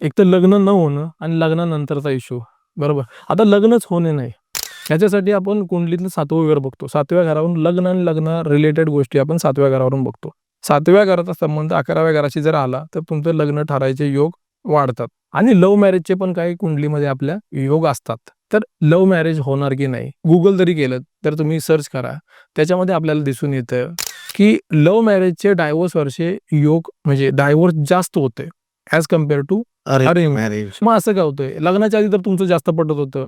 एक तर लग्न न होणं आणि लग्नानंतरचा इश्यू. बरोबर. आता लग्नच होणे नाही. याच्यासाठी आपण कुंडलीतलं 7वं घर बघतो. 7व्या घरावरून लग्न आणि लग्न रिलेटेड गोष्टी आपण 7व्या घरावरून बघतो. 7व्या घराचा संबंध 11व्या घराशी जर आला, तर तुमचं लग्न ठरायचे योग वाढतात आणि लव्ह मॅरेजचे पण काही कुंडलीमध्ये आपल्या योग असतात. तर लव्ह मॅरेज होणार की नाही? Google जरी केलं, तर तुम्ही सर्च करा. त्याच्यामध्ये आपल्याला दिसून येतं, की लव्ह मॅरेजचे डायव्होर्स वर्षे योग म्हणजे डायव्होर्स जास्त होते as compare to arrange marriage. मग असं काय होतंय? लग्नाच्या आधी तर तुमचं जास्त पटत होतं.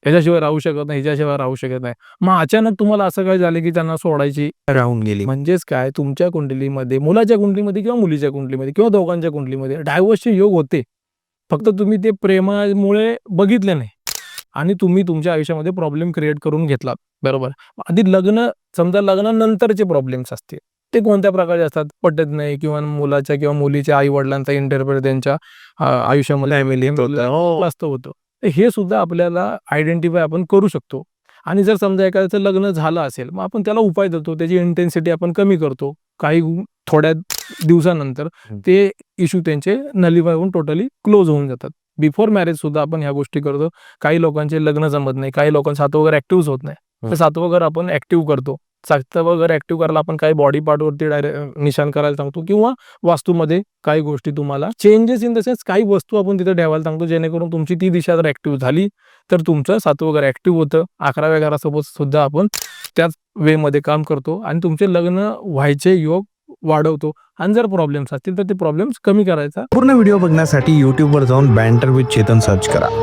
ह्याच्याशिवाय राहू शकत नाही, ह्याच्याशिवाय राहू शकत नाही. मग अचानक तुम्हाला असं काय झालं, की त्यांना सोडायची राहून गेली. म्हणजेच काय तुमच्या कुंडलीमध्ये, मुलाच्या कुंडलीमध्ये किंवा मुलीच्या कुंडलीमध्ये किंवा दोघांच्या कुंडलीमध्ये डायव्होर्सचे योग होते. फक्त तुम्ही ते प्रेमामुळे बघितले नाही आणि तुम्ही तुमच्या आयुष्यामध्ये प्रॉब्लेम क्रिएट करून घेतलात. बरोबर. आधी समजा लग्नानंतरचे प्रॉब्लेम्स असतील. ते कोणत्या प्रकारचे असतात? पटत नाही किंवा मुलाच्या किंवा मुलीच्या आई-वडिलांचा इंटरफेअर त्यांच्या आयुष्यामध्ये फॅमिली जास्त होतं. तर हे सुद्धा आपल्याला आयडेंटिफाय आपण करू शकतो. आणि जर समजा एखाद्याचं लग्न झालं असेल, मग आपण त्याला उपाय देतो. त्याची इंटेन्सिटी आपण कमी करतो. काही थोड्या दिवसानंतर ते इश्यू त्यांचे नलिफाय होऊन टोटली क्लोज होऊन जातात. बिफोर मॅरेज सुद्धा आपण ह्या गोष्टी करतो. काही लोकांचे लग्न जमत नाही, काही लोकांचं 7वं घर ॲक्टिव्हच होत नाही. तर 7वं घर आपण ॲक्टिव्ह करतो. 7वं घर ॲक्टिव्ह करायला आपण काही बॉडी पार्टवरती निशाण करायला सांगतो किंवा वास्तूमध्ये काही गोष्टी तुम्हाला चेंजेस इन द सेन्स काही वस्तू आपण तिथे ठेवायला सांगतो, जेणेकरून तुमची ती दिशा जर ॲक्टिव्ह झाली, तर तुमचं 7वं घर ॲक्टिव्ह होतं. 11व्या घरासोबत सुद्धा आपण त्याच वेमध्ये काम करतो आणि तुमचे लग्न व्हायचे योग वाढवतो आणि जर प्रॉब्लेम्स असतील, तर ते प्रॉब्लेम्स कमी करायचा. पूर्ण व्हिडिओ बघण्यासाठी YouTubeवर जाऊन बँटर विथ चेतन सर्च करा.